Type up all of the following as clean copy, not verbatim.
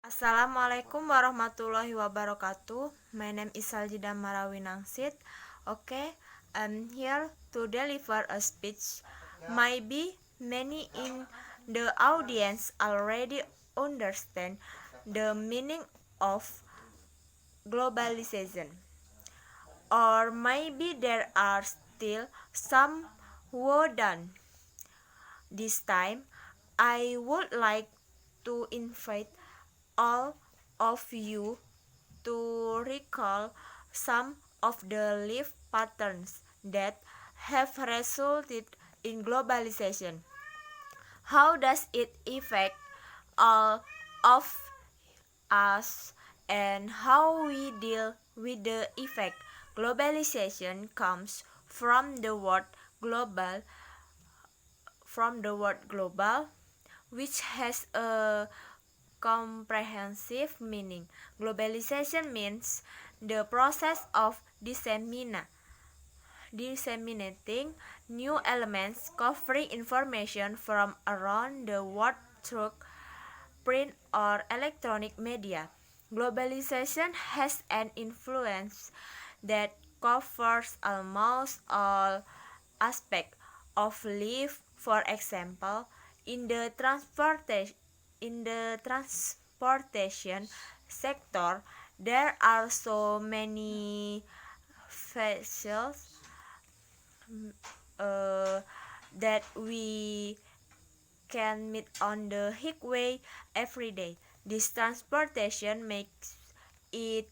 Assalamualaikum warahmatullahi wabarakatuh. My name is Saljida Marawinangsit. Okay, I'm here to deliver a speech. Maybe many in the audience already understand the meaning of globalization, or maybe there are still some who don't. This time, I would like to invite all of you to recall some of the life patterns that have resulted in globalization. How does it affect all of us and how we deal with the effect? Globalization comes from the word global, which has a comprehensive meaning. Globalization means the process of disseminating new elements covering information from around the world through print or electronic media. Globalization has an influence that covers almost all aspects of life. For example, in the transportation sector, there are so many vessels uh, that we can meet on the highway every day. This transportation makes it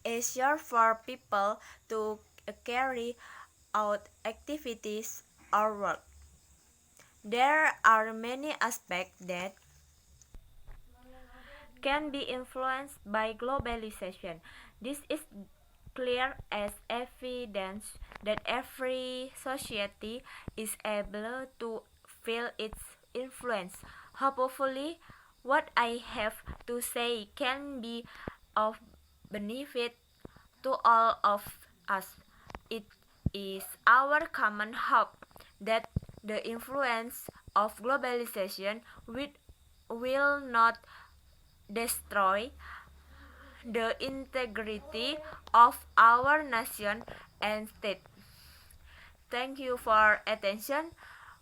easier for people to carry out activities or work. There are many aspects that can be influenced by globalization. This is clear as evidence that every society is able to feel its influence. Hopefully, what I have to say can be of benefit to all of us. It is our common hope that the influence of globalization will not destroy the integrity of our nation and state. Thank you for attention.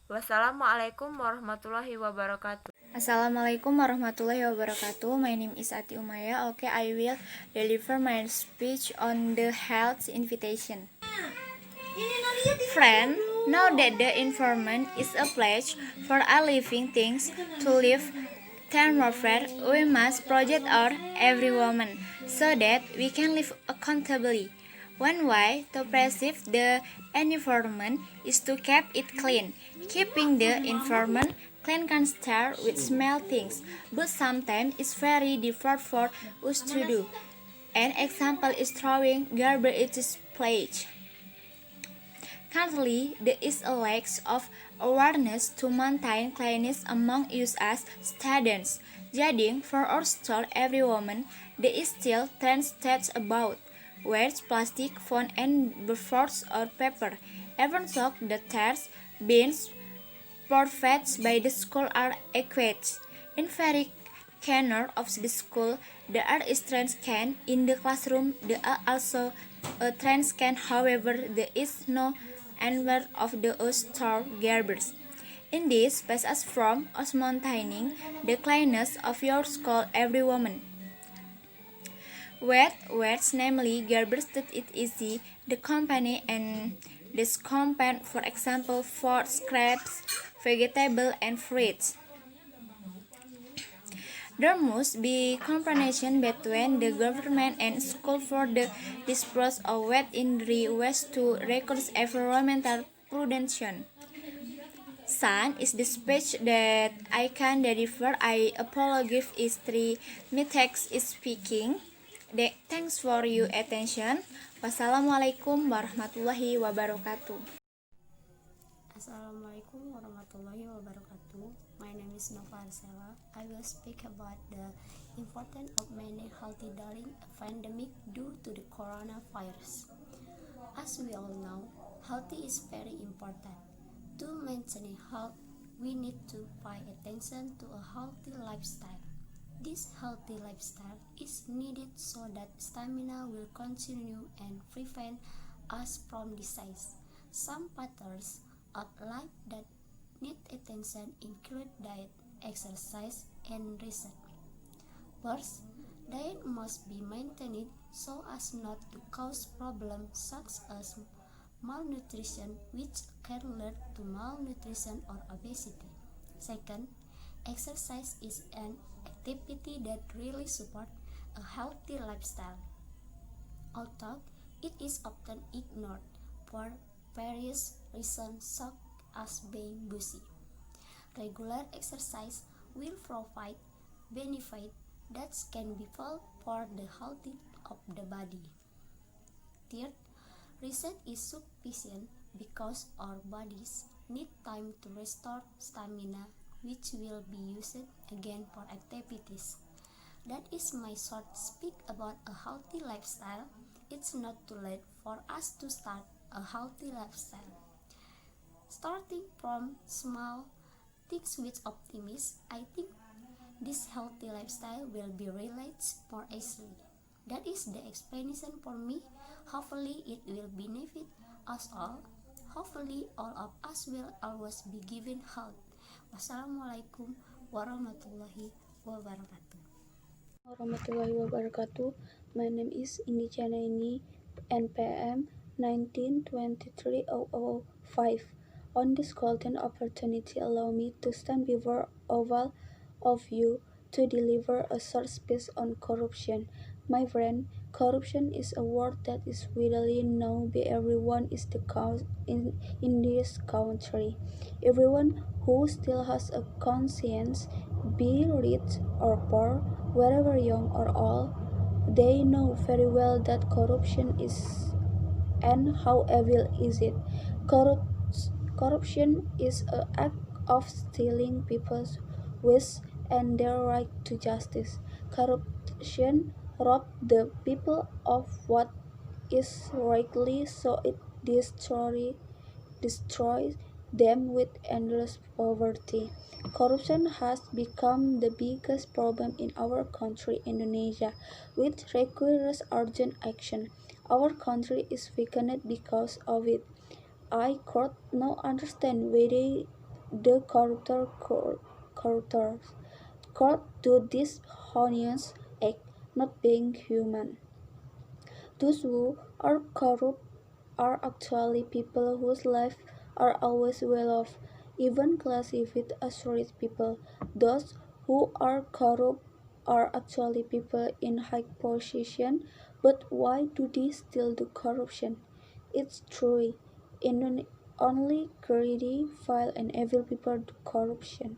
Wassalamualaikum warahmatullahi wabarakatuh. Assalamualaikum warahmatullahi wabarakatuh. My name is Ati Umaya. Okay, I will deliver my speech on the health invitation. Friend, know that the environment is a pledge for all living things to live therefore we must project our every woman so that we can live accountably. One way to preserve the environment is to keep it clean. Keeping the environment clean can start with small things, but sometimes it's very difficult for us to do. An example is throwing garbage place. Currently, there is a lack of awareness to maintain cleanliness among us as students. Judging for our store every woman, there is still 10 stats about waste, plastic, phone, and boards or paper. Even so, the tires, bins, portraits by the school are equipped. In very corner of the school, there are trash can. In the classroom, there are also a trash can. However, there is no anywhere of the store garbage. In this space as from us maintaining the cleanliness of your school every woman. Wet words, namely garbage that it easy, the company and discompan, for example, for scraps, vegetable and fruits. There must be cooperation between the government and school for the disposal of wet injury waste to record environmental prudence. Son is the speech that I can deliver. I apologize if three mistakes is speaking. Thanks for your attention. Wassalamualaikum warahmatullahi wabarakatuh. Assalamualaikum warahmatullahi wabarakatuh. My name is Nova Arsela. I will speak about the importance of many healthy during a pandemic due to the coronavirus. As we all know, healthy is very important. To maintain health, we need to pay attention to a healthy lifestyle. This healthy lifestyle is needed so that stamina will continue and prevent us from disease. Some patterns of life that need attention include diet, exercise, and research. First, diet must be maintained so as not to cause problems such as malnutrition, which can lead to malnutrition or obesity. Second, exercise is an activity that really supports a healthy lifestyle, although it is often ignored for various reasons such as being busy. Regular exercise will provide benefits that can be felt for the health of the body. Third, rest is sufficient because our bodies need time to restore stamina, which will be used again for activities. That is my short speak about a healthy lifestyle. It's not too late for us to start a healthy lifestyle. Starting from small things with optimism, I think this healthy lifestyle will be realized more easily. That is the explanation for me. Hopefully it will benefit us all. Hopefully all of us will always be given health. Wassalamualaikum warahmatullahi wabarakatuh. Warahmatullahi wabarakatuh. My name is Indi Janaini, NPM 1923-005. On this golden opportunity, allow me to stand before all of you to deliver a short speech on corruption. My friend, corruption is a word that is widely known by everyone in this country. Everyone who still has a conscience, be rich or poor, wherever young or old, they know very well that corruption is and how evil is it. Corruption is an act of stealing people's wish and their right to justice. Corruption robs the people of what is rightly, so it destroys them with endless poverty. Corruption has become the biggest problem in our country, Indonesia, which requires urgent action. Our country is weakened because of it. I could not understand why the corruptors could do this heinous act, not being human. Those who are corrupt are actually people whose lives are always well off, even classified as rich people. Those who are corrupt are actually people in high position, but why do they still do corruption? It's true, only greedy, vile, and evil people do corruption.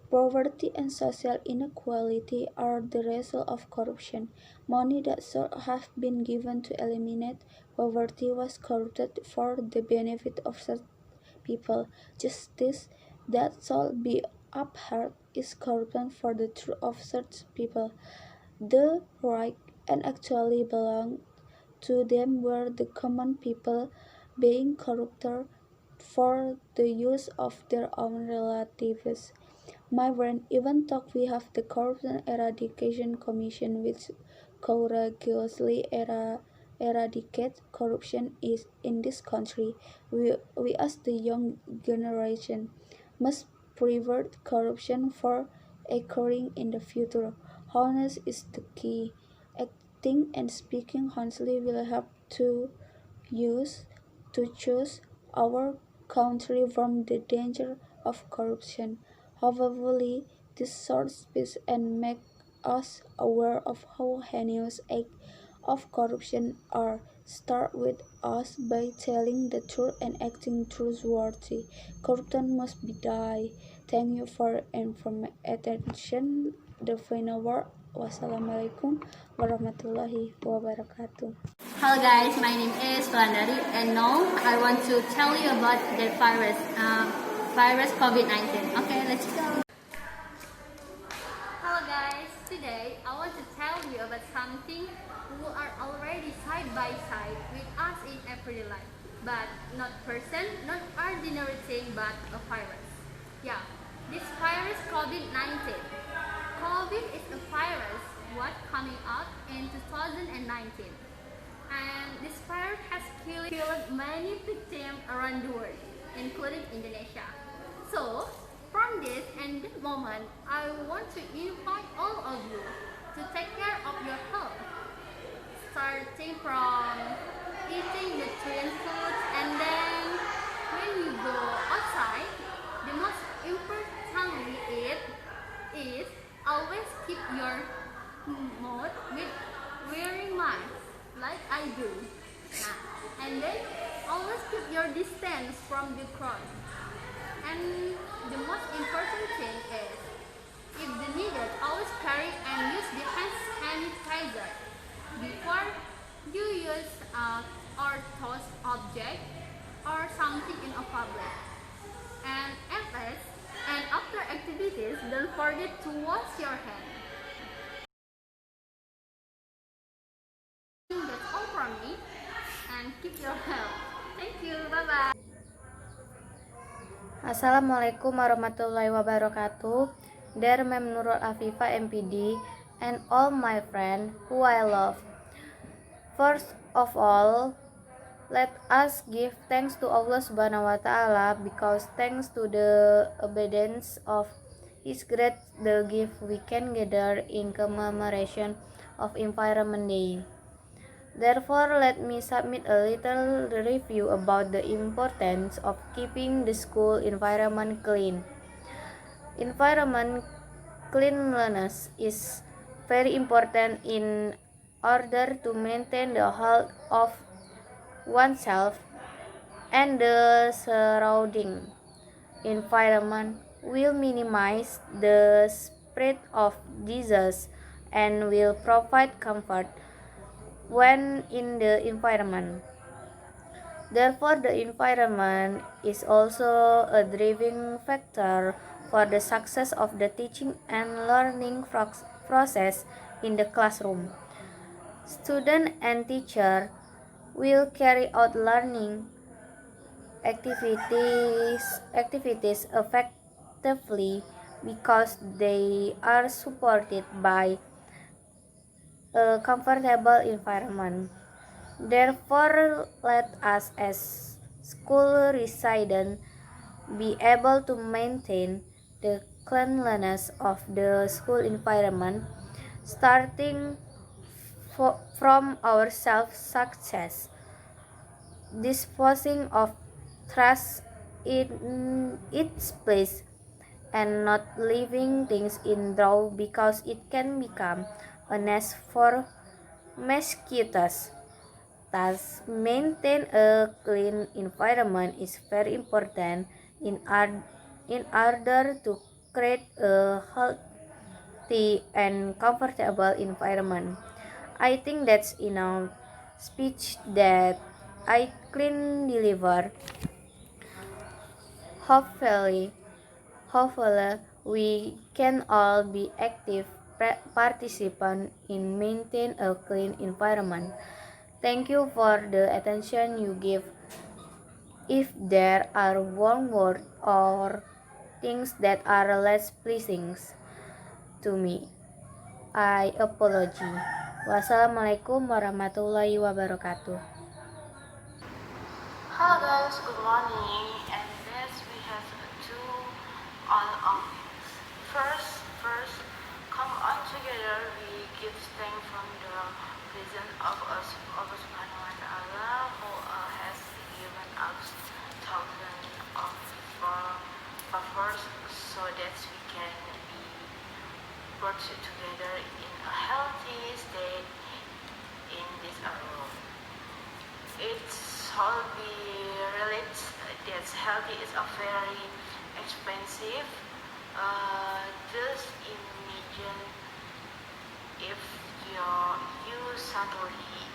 Poverty and social inequality are the result of corruption. Money that should have been given to eliminate poverty was corrupted for the benefit of certain people. Justice that should be upheld is corrupted for the truth of certain people. The right and actually belong to them were the common people being corrupted for the use of their own relatives. My friend, even though we have the Corruption Eradication Commission which courageously eradicates corruption is in this country, we as the young generation must prevent corruption from occurring in the future. Honest is the key. Acting and speaking honestly will help to choose our country from the danger of corruption. Hopefully, this short speech and make us aware of how heinous acts of corruption are. Start with us by telling the truth and acting truthworthy. Corruption must be die. Thank you for attention. The final word. Wassalamualaikum warahmatullahi wabarakatuh. Hello guys, my name is Vandari and now I want to tell you about the virus COVID-19. Okay, let's go. Hello guys, today I want to tell you about something who are already side by side with us in everyday life, but not person, not ordinary thing, but a virus. Yeah, this virus COVID-19. COVID is a virus what coming out in 2019. And this virus has killed many victims around the world, including Indonesia. So, from this and that moment, I want to invite all of you to take care of your health, starting from eating nutrient foods, and then when you go outside, the most importantly is always keep your mouth with wearing mask like I do. And then always keep your distance from the crowd. And the most important thing is, if the needed, always carry and use the hand sanitizer before you use or touch object or something in a public. And at last, and after activities, don't forget to wash your hands. That's all from me, and keep your health. Thank you, bye bye. Assalamualaikum warahmatullahi wabarakatuh. Dear Mem Nurul Afifa MPD and all my friends who I love. First of all, let us give thanks to Allah Subhanahu wa Ta'ala, because thanks to the obedience of His grace, the gift we can gather in commemoration of Environment Day. Therefore, let me submit a little review about the importance of keeping the school environment clean. Environment cleanliness is very important in order to maintain the health of oneself and the surrounding environment will minimize the spread of disease and will provide comfort when in the environment. Therefore, the environment is also a driving factor for the success of the teaching and learning process in the classroom. Student and teacher will carry out learning activities effectively because they are supported by a comfortable environment. Therefore, let us as school residents be able to maintain the cleanliness of the school environment, starting from our self-success, disposing of trash in its place, and not leaving things in draw because it can become a nest for mosquitoes. Thus, maintain a clean environment is very important in order to create a healthy and comfortable environment. I think that's enough speech that I can deliver. Hopefully, we can all be active participants in maintain a clean environment. Thank you for the attention you give. If there are wrong words or things that are less pleasing to me, I apologize. Wassalamualaikum warahmatullahi wabarakatuh. Hello guys, good morning, and this we have to all of you. First, come on together. We give thanks from the presence of us, Allah Subhanahu wa Taala, who has given us thousands of buffers so that we can be brought together in a healthy state in this world. It's all be related that healthy is a very expensive. Just imagine if you suddenly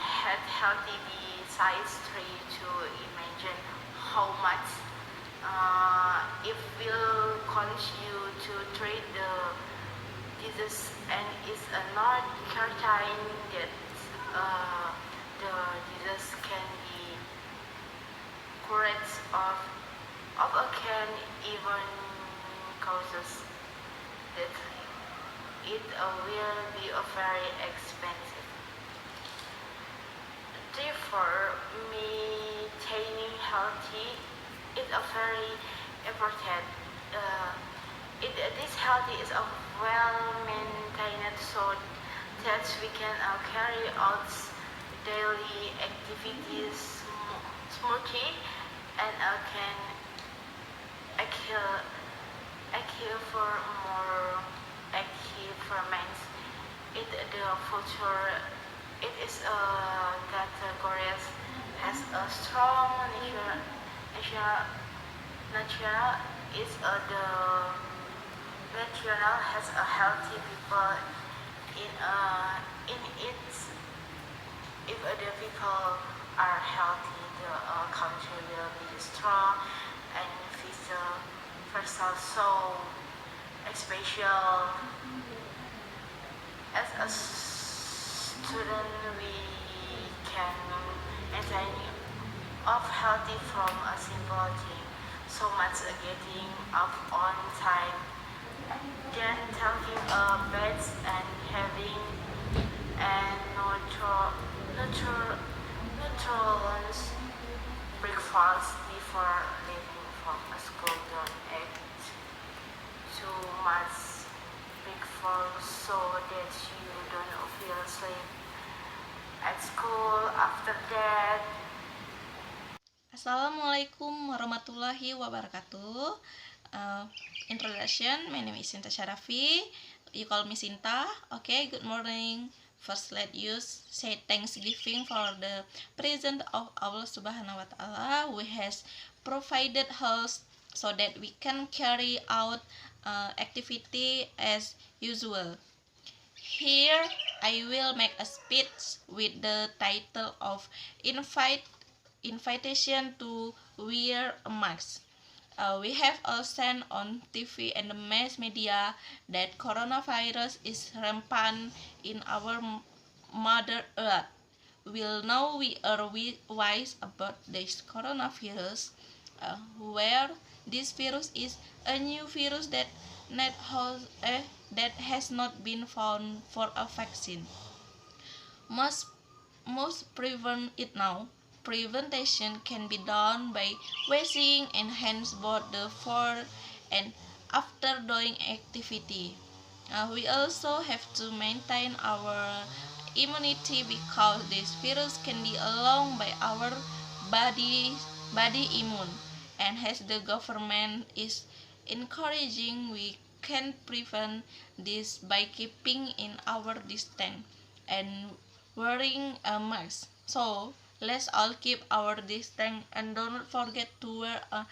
had healthy besides three to imagine how much it will cost you to treat the disease, and it's not certain that the disease can be cured of a can even causes that it will be very expensive. Therefore, maintaining healthy is a very important. This healthy is a well maintained so that we can carry out daily activities smoothly and can active for more active ferments. In the future, it is that Korea has a strong natural is the natural has a healthy people in its if the people are healthy, the country will be strong and vice so special. As a student, we can attain of healthy from a simple thing, so much getting up on time, then taking a bath and having and nutritious breakfast before leaving from a school. Don't eat too much breakfast so that you don't feel sleep at school after that. Assalamualaikum warahmatullahi wabarakatuh. Introduction, my name is Sinta Sharafi. You call me Sinta. Okay, good morning. First, let us say thanksgiving for the presence of Allah Subhanahu wa Ta'ala, who has provided us so that we can carry out activity as usual. Here, I will make a speech with the title of invitation to wear a mask. We have all seen on TV and the mass media that coronavirus is rampant in our Mother Earth. Now we are wise about this coronavirus, where this virus is a new virus that has not been found for a vaccine. Must prevent it now. Prevention can be done by washing and hands both before and after doing activity. We also have to maintain our immunity because this virus can be along by our body immune, and as the government is encouraging, we can prevent this by keeping in our distance and wearing a mask. So let's all keep our distance and don't forget to wear a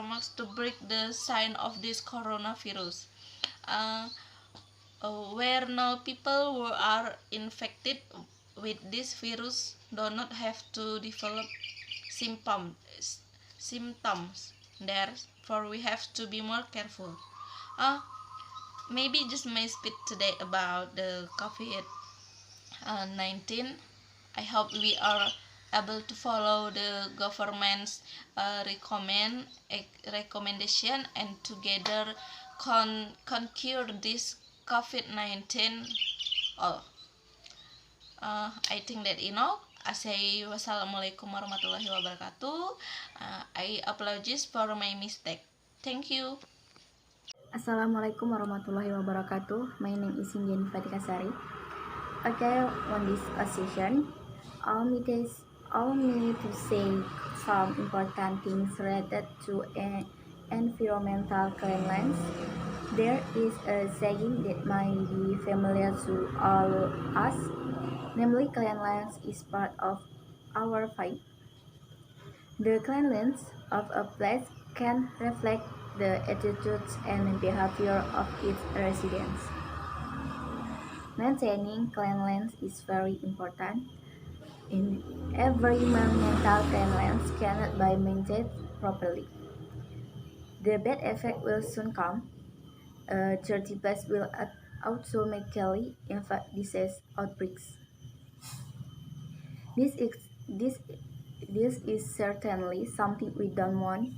mask to break the sign of this coronavirus. Uh, where now people who are infected with this virus do not have to develop symptoms. Therefore, we have to be more careful. Maybe just my speech today about the COVID-19. I hope we are able to follow the government's recommendation and together conquer this COVID-19. I think that I say wassalamualaikum warahmatullahi wabarakatuh. I apologize for my mistake. Thank you. Assalamualaikum warahmatullahi wabarakatuh. My name is Indian Fatika Sari. Okay, on this occasion, allow me to say some important things related to environmental cleanliness. There is a saying that might be familiar to all us, namely cleanliness is part of our fight. The cleanliness of a place can reflect the attitudes and behavior of its residents. Maintaining cleanliness is very important. In environmental cleanliness cannot be maintained properly. The bad effect will soon come. A dirty place will automatically invite disease outbreaks. This is certainly something we don't want.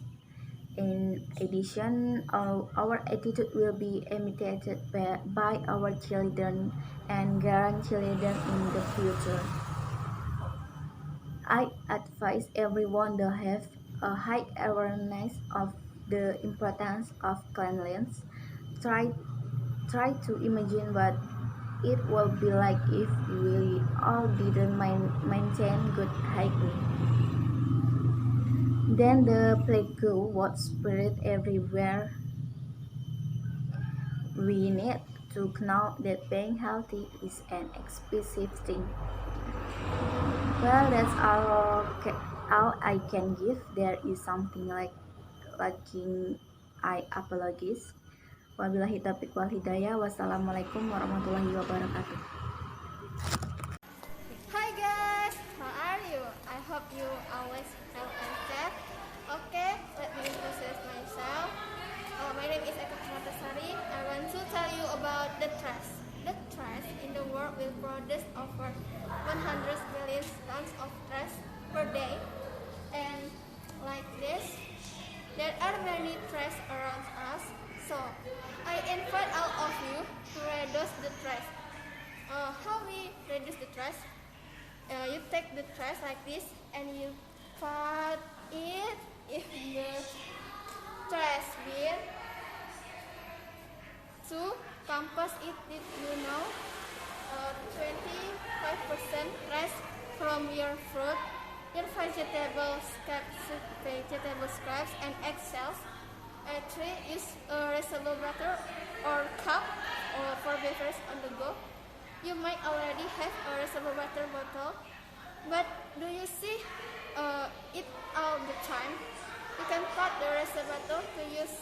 In addition, our attitude will be imitated by our children and grandchildren in the future. I advise everyone to have a high awareness of the importance of cleanliness. Try try to imagine what it will be like if we all didn't maintain good hygiene. Then the plague would spread everywhere. We need to know that being healthy is an expensive thing. Well, that's all I can give. There is something like lacking. I apologize. Wabillahi taufiq wal hidayah. Wassalamualaikum warahmatullahi wabarakatuh. Hi guys, how are you? I hope you always healthy and safe. Okay, let me introduce myself. My name is Eka Kumatasari. I want to tell you about the trash. The trash in the world will produce over 100 billion tons of trash per day. And like this, there are many trash around us. So, I invite all of you to reduce the trash. How we reduce the trash? You take the trash like this and you put it in the trash bin to compost it. Did you know 25% trash from your fruit, your vegetable scraps and eggshells. 3 use a reusable bottle or cup for beverage on the go. You might already have a reusable water bottle, but do you see it all the time? You can cut the reusable bottle to use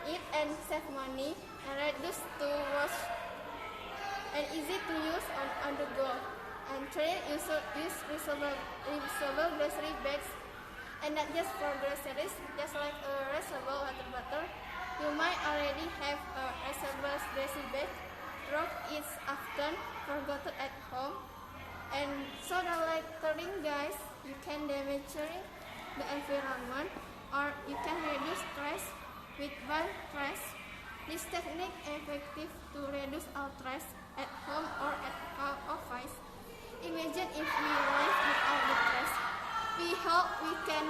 it and save money and reduce to wash and easy to use on the go. And 3, use reusable grocery bags, and not just for groceries, just like a reusable water bottle. You might already have a reusable grocery bag. Rock is often forgotten at home, and so the littering, guys, you can damaging the environment, or you can reduce trash with one trash. This technique effective to reduce all trash at home or at our office. Imagine if we live without the trash. We hope we can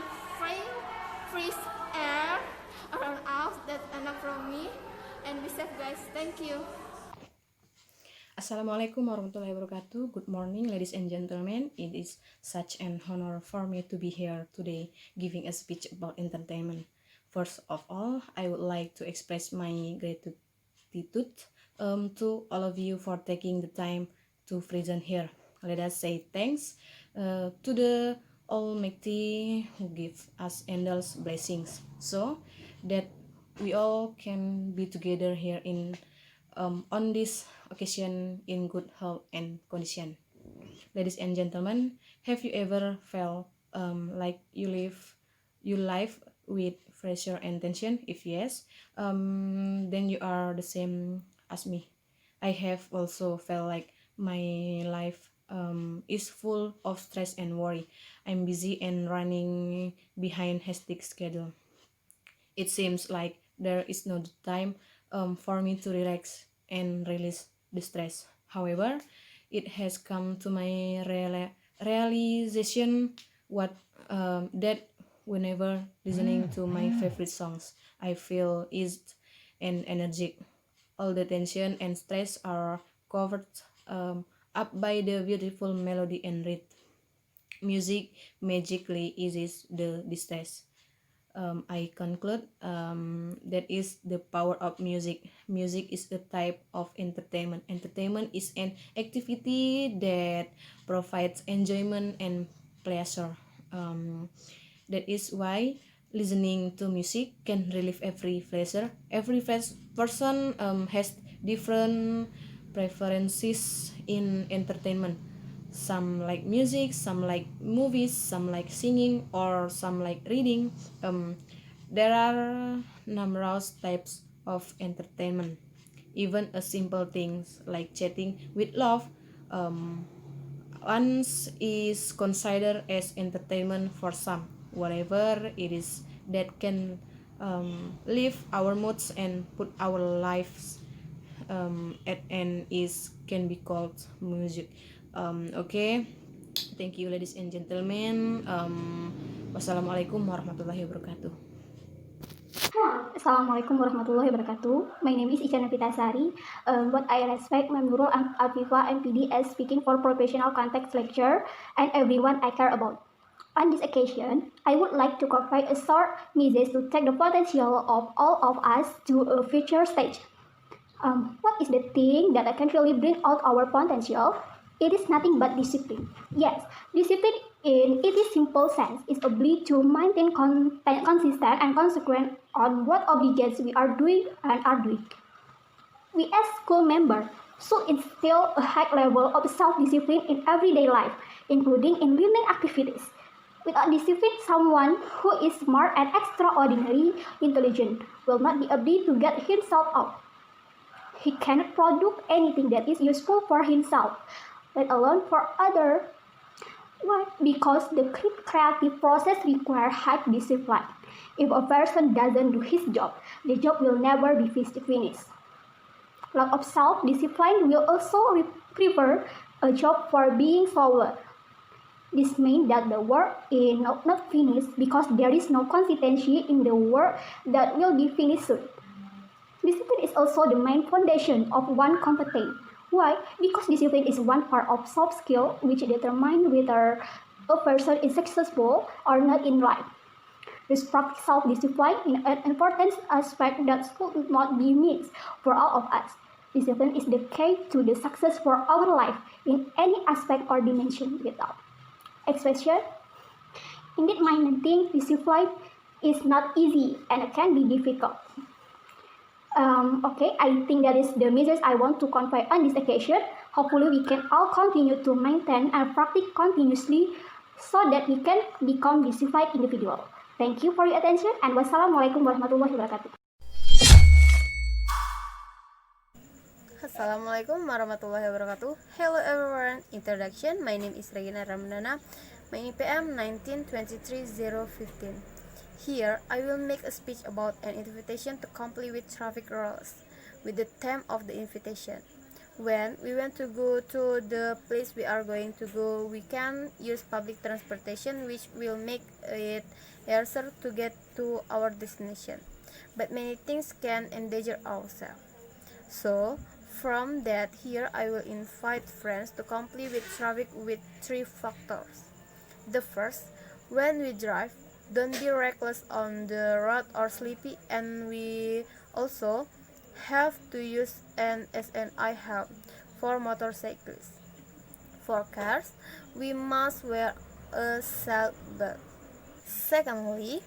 freeze air around us. That's enough from me, and be safe, guys. Thank you. Assalamualaikum warahmatullahi wabarakatuh. Good morning, ladies and gentlemen. It is such an honor for me to be here today giving a speech about entertainment. First of all, I would like to express my gratitude to all of you for taking the time to present here. Let us say thanks to the Almighty who gives us endless blessings so that we all can be together here on this occasion in good health and condition. Ladies and gentlemen, have you ever felt like you live with pressure and tension? If yes, then you are the same as me. I have also felt like my life is full of stress and worry. I'm busy and running behind hectic schedule. It seems like there is no time for me to relax and release the stress. However, it has come to my realization that whenever listening to my favorite songs, I feel eased and energetic. All the tension and stress are covered up by the beautiful melody and rhythm. Music magically eases the distress. I conclude that is the power of music. Music is a type of entertainment. Entertainment is an activity that provides enjoyment and pleasure. That is why listening to music can relieve every pleasure. Every person has different preferences in entertainment. Some like music, some like movies, some like singing, or some like reading. There are numerous types of entertainment. Even a simple things like chatting with love once is considered as entertainment for some. Whatever it is that can lift our moods and put our lives at end is can be called music. Okay, thank you ladies and gentlemen. Wassalamualaikum warahmatullahi wabarakatuh. Assalamualaikum warahmatullahi wabarakatuh. My name is Isyana Pitasari. What I respect Ma'am Nurul Afifah MPD as speaking for professional context lecture and everyone I care about. On this occasion, I would like to convey a short message to take the potential of all of us to a future stage. What is the thing that can really bring out our potential? It is nothing but discipline. Yes, discipline in its simple sense is ability to maintain consistent and consequent on what obligations we are doing and are doing. We as school members should instill a high level of self-discipline in everyday life, including in learning activities. Without discipline, someone who is smart and extraordinarily intelligent will not be able to get himself out. He cannot produce anything that is useful for himself, let alone for others. Why? Because the creative process requires high discipline. If a person doesn't do his job, the job will never be finished. Lack of self-discipline will also prepare a job for being slower. This means that the work is not finished because there is no consistency in the work that will be finished soon. Discipline is also the main foundation of one competence. Why? Because discipline is one part of soft skill which determines whether a person is successful or not in life. This practice self-discipline is an important aspect that should not be missed for all of us. Discipline is the key to the success for our life in any aspect or dimension without expression. Indeed, maintaining discipline is not easy and it can be difficult. Okay, I think that is the message I want to convey on this occasion. Hopefully, we can all continue to maintain and practice continuously so that we can become disciplined individual. Thank you for your attention and wassalamualaikum warahmatullahi wabarakatuh. Assalamualaikum warahmatullahi wabarakatuh. Hello everyone. Introduction. My name is Regina Ramadana. My IPM 1923015. Here I will make a speech about an invitation to comply with traffic rules with the theme of the invitation. When we want to go to the place we are going to go, we can use public transportation which will make it easier to get to our destination. But many things can endanger ourselves. So from that, here I will invite friends to comply with traffic with 3 factors. The first, when we drive, don't be reckless on the road or sleepy, and we also have to use an SNI helmet for motorcyclists. For cars, we must wear a seat belt. Secondly,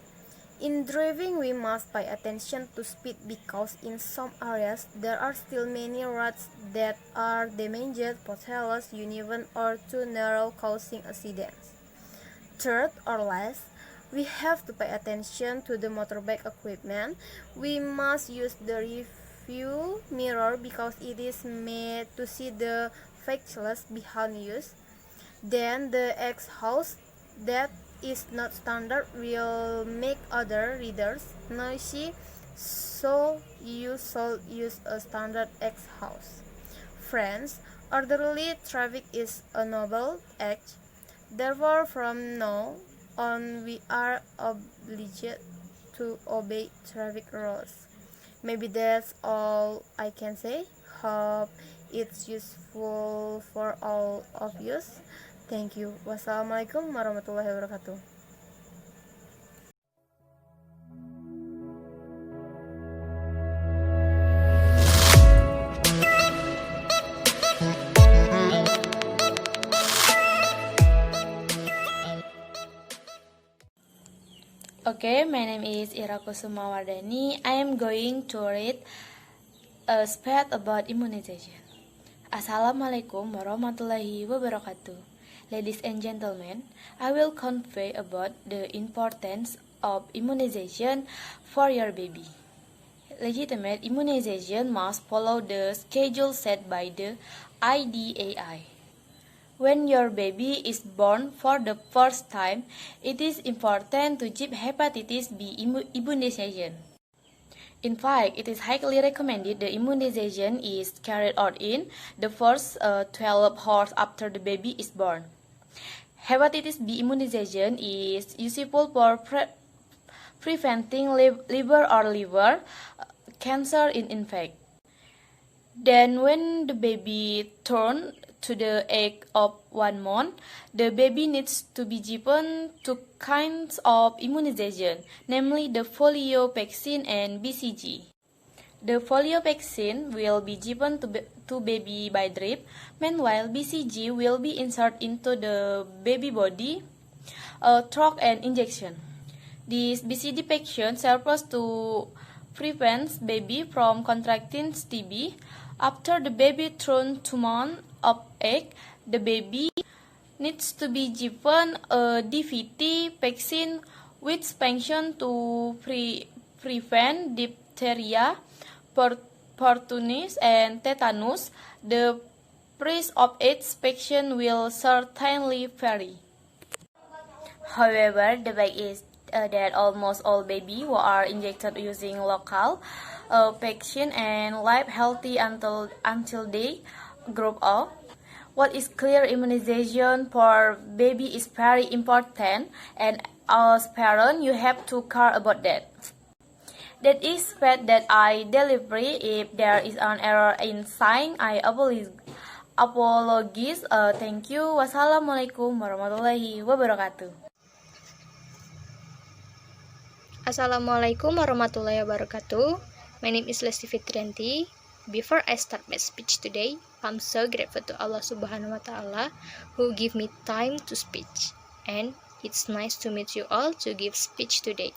in driving, we must pay attention to speed because in some areas there are still many roads that are damaged, potholes, uneven, or too narrow, causing accidents. Third or last, we have to pay attention to the motorbike equipment. We must use the review mirror because it is made to see the faceless behind us. Then the exhaust that is not standard will make other readers noisy, so you should use a standard exhaust. Friends, orderly traffic is a noble act. Therefore, from now on, we are obliged to obey traffic rules. Maybe that's all I can say. Hope it's useful for all of you. Thank you. Wassalamualaikum warahmatullahi wabarakatuh. Okay, my name is Ira Kusuma Wardani. I am going to read a speech about immunization. Assalamualaikum warahmatullahi wabarakatuh. Ladies and gentlemen, I will convey about the importance of immunization for your baby. Legitimate immunization must follow the schedule set by the IDAI. When your baby is born for the first time, it is important to give hepatitis B immunization. In fact, it is highly recommended the immunization is carried out in the first 12 hours after the baby is born. Hepatitis B immunization is useful for preventing liver cancer in infants. Then when the baby turns to the age of 1 month, the baby needs to be given 2 kinds of immunization, namely the polio vaccine and BCG. The polio vaccine will be given to baby by drip, meanwhile BCG will be inserted into the baby body through an injection. This BCG vaccine serves to prevent baby from contracting TB. After the baby turns 2 months of age, the baby needs to be given a DVT vaccine which functions to prevent diphtheria, pertussis, and tetanus. The price of each vaccine will certainly vary. However, the fact is that almost all babies who are injected using local vaccine and live healthy until they grow up. What is clear, immunization for baby is very important, and as parents, you have to care about that. That is fact that I deliver. If there is an error in sign, I apologize. Thank you. Wassalamualaikum warahmatullahi wabarakatuh. Assalamualaikum warahmatullahi wabarakatuh. My name is Lesti Fitrianti. Before I start my speech today, I'm so grateful to Allah Subhanahu wa Ta'ala who give me time to speech. And it's nice to meet you all to give speech today.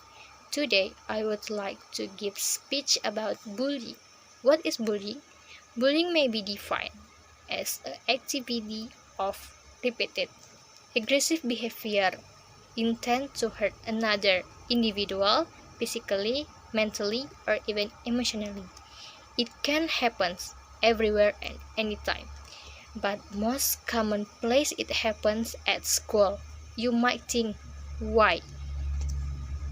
Today, I would like to give speech about bullying. What is bullying? Bullying may be defined as an activity of repeated aggressive behavior intent to hurt another individual physically, mentally, or even emotionally. It can happen everywhere and anytime, but most common place it happens at school. You might think, why?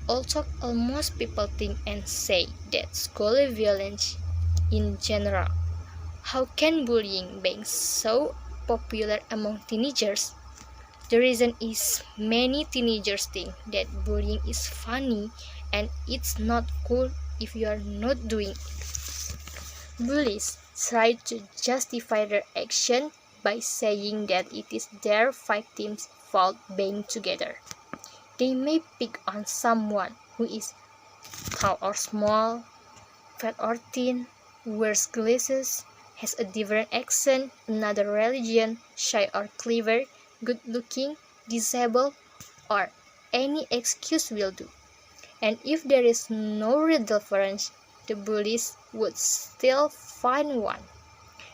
Also, almost people think and say that school violence in general. How can bullying be so popular among teenagers? The reason is many teenagers think that bullying is funny and it's not cool if you are not doing it. Bullies try to justify their action by saying that it is their victims' fault being together. They may pick on someone who is tall or small, fat or thin, wears glasses, has a different accent, another religion, shy or clever, good-looking, disabled, or any excuse will do. And if there is no real difference, the bullies would still find one.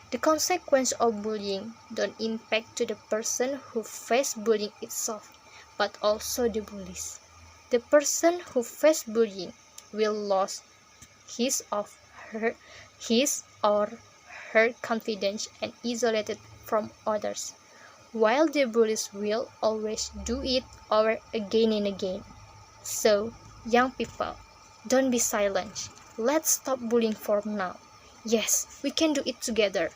The consequence of bullying don't impact to the person who faced bullying itself, but also the bullies. The person who faced bullying will lose his or her confidence and isolated from others, while the bullies will always do it over again and again. So, young people, don't be silent. Let's stop bullying for now. Yes, we can do it together.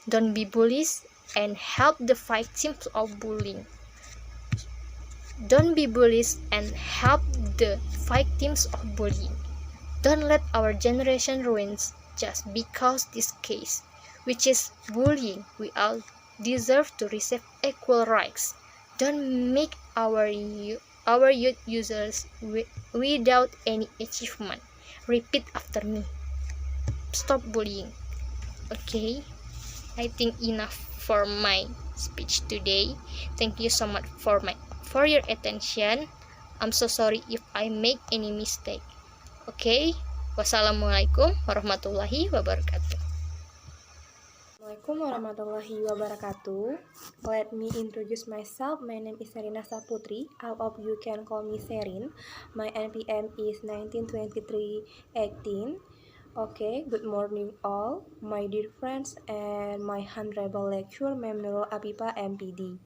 Don't be bullies and help the victims of bullying. Don't be bullies and help the victims of bullying. Don't let our generation ruin just because this case, which is bullying, we all deserve to receive equal rights. Don't make our youth users without any achievement. Repeat after me. Stop bullying. Okay, I think enough for my speech today. Thank you so much for your attention. I'm so sorry if I make any mistake. Okay, wassalamualaikum warahmatullahi wabarakatuh. Assalamualaikum warahmatullahi wabarakatuh. Let me introduce myself. My name is Serina Saputri. All of you can call me Serin. My NPM is 192318. Okay, good morning all, my dear friends and my honorable lecturer, Ma'am Nurul Afifah, MPD.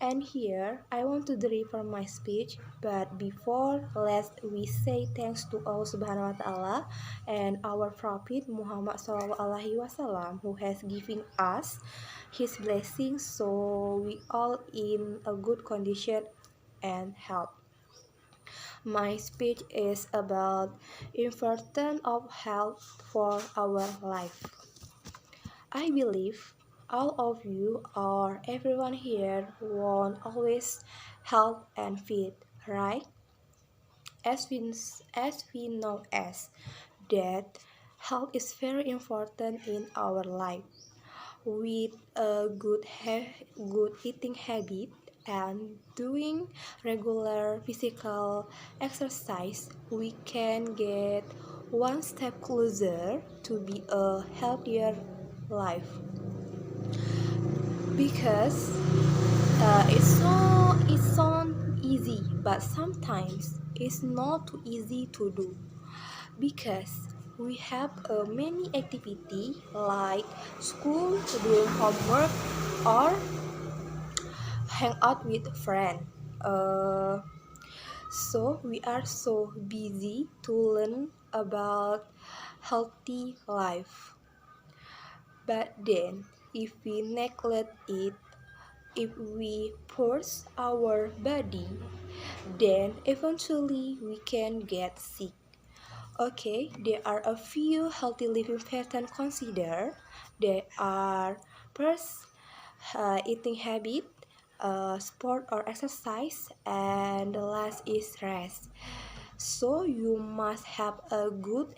And here, I want to deliver my speech, but before, let's we say thanks to Allah Subhanahu wa Ta'ala and our Prophet Muhammad Sallallahu Alaihi Wasallam, who has given us his blessings so we all in a good condition and health. My speech is about importance of health for our life. I believe all of you or everyone here want always health and fit, right? As we know that health is very important in our life. With a good eating habit and doing regular physical exercise, we can get one step closer to be a healthier life. Because it sounds easy, but sometimes it's not too easy to do. Because we have many activity like school, doing homework, or hang out with friends. So we are so busy to learn about healthy life. But then, if we neglect it, if we force our body, then eventually we can get sick. Okay, there are a few healthy living patterns considered. There are first, eating habit, sport or exercise, and the last is rest. So you must have a good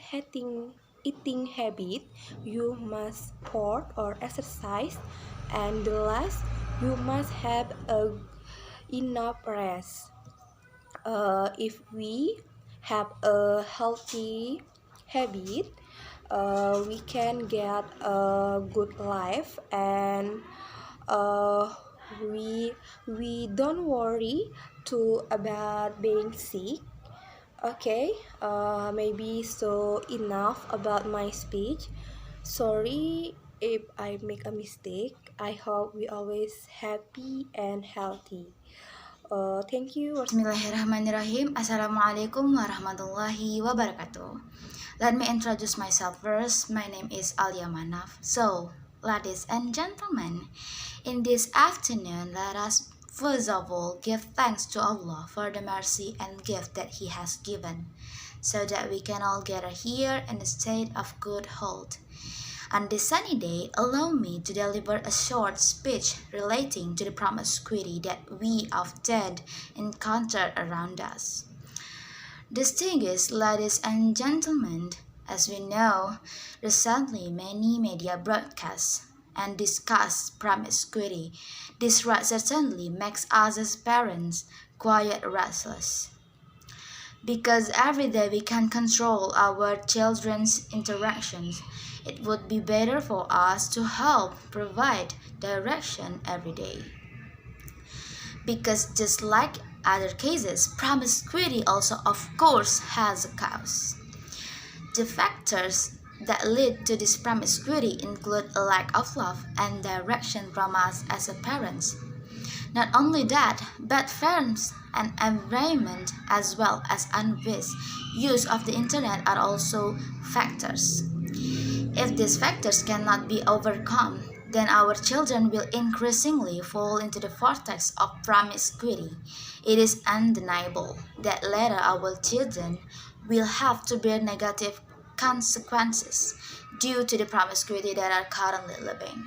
eating habit, you must sport or exercise, and the last, you must have enough rest. If we have a healthy habit, we can get a good life, and we don't worry too about being sick. Okay, maybe so enough about my speech. Sorry if I make a mistake. I hope we always happy and healthy. Thank you. Bismillahirrahmanirrahim. Assalamualaikum warahmatullahi wabarakatuh. Let me introduce myself first. My name is Alia Manaf. So, ladies and gentlemen, in this afternoon, let us first of all give thanks to Allah for the mercy and gift that He has given, so that we can all gather here in a state of good health. On this sunny day, allow me to deliver a short speech relating to the promiscuity that we often encounter around us. Distinguished ladies and gentlemen, as we know, recently many media broadcast and discuss promiscuity. This certainly makes us as parents quite restless. Because every day we can control our children's interactions, it would be better for us to help provide direction every day. Because just like other cases, promiscuity also of course has a cause. The factors that lead to this promiscuity include a lack of love and direction from us as a parents. Not only that, bad friends and environment as well as unwise use of the internet are also factors. If these factors cannot be overcome, then our children will increasingly fall into the vortex of promiscuity. It is undeniable that later our children will have to bear negative consequences due to the promiscuity that are currently living.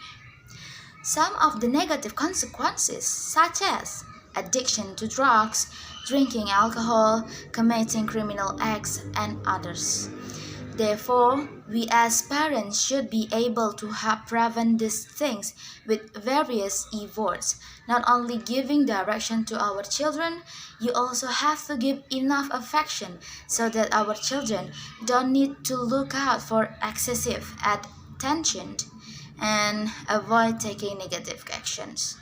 Some of the negative consequences, such as addiction to drugs, drinking alcohol, committing criminal acts, and others. Therefore, we as parents should be able to prevent these things with various efforts. Not only giving direction to our children, you also have to give enough affection so that our children don't need to look out for excessive attention and avoid taking negative actions.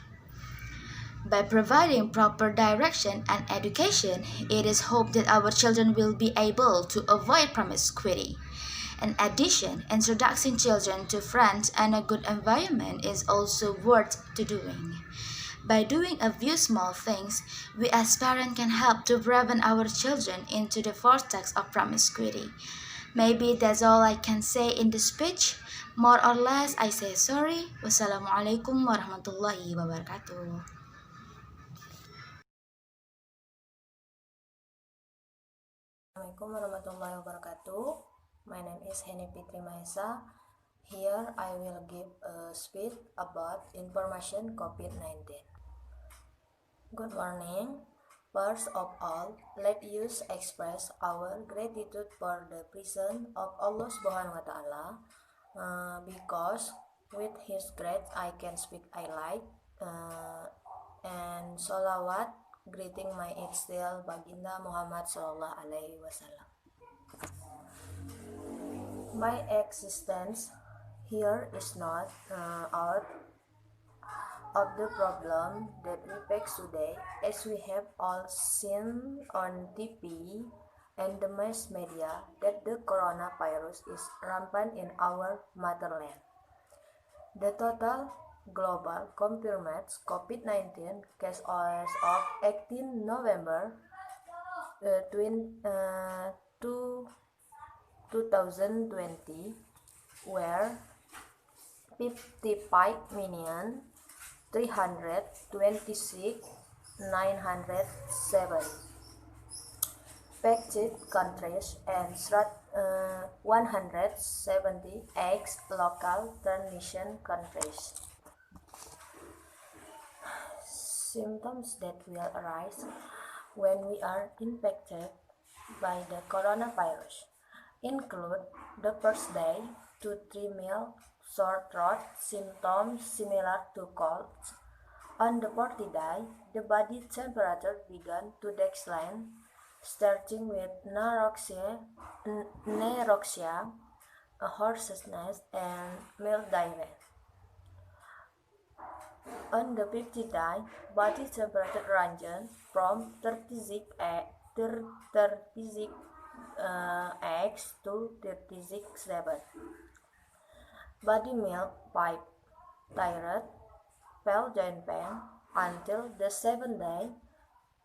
By providing proper direction and education, it is hoped that our children will be able to avoid promiscuity. In addition, introducing children to friends and a good environment is also worth to doing. By doing a few small things, we as parents can help to prevent our children into the vortex of promiscuity. Maybe that's all I can say in this speech. More or less, I say sorry. Wassalamualaikum warahmatullahi wabarakatuh. Assalamualaikum warahmatullahi wabarakatuh. My name is Heni Fitri Mahesa. Here I will give a speech about information COVID-19. Good morning. First of all, let us express our gratitude for the presence of Allah Subhanahu wa Ta'ala, because with His grace I can speak I like, and salawat greeting my ideal baginda Muhammad Sallallahu Alaihi Wasallam. My existence here is not out of the problem that we face today, as we have all seen on TV and the mass media that the coronavirus is rampant in our motherland. The total global confirmed COVID-19 case as of 18 November 2020 were 55,326,907 affected countries and 178 local transmission countries. Symptoms that will arise when we are infected by the coronavirus include the first day 2 to 3 mild sore throat symptoms similar to colds. On the 40th day, the body temperature began to decline, starting with neuralgia, hoarseness, and mild diarrhea. On the 50th day, body temperature ranged from 36 X to 36.7. Body milk pipe tired, felt joint pain until the 7th day.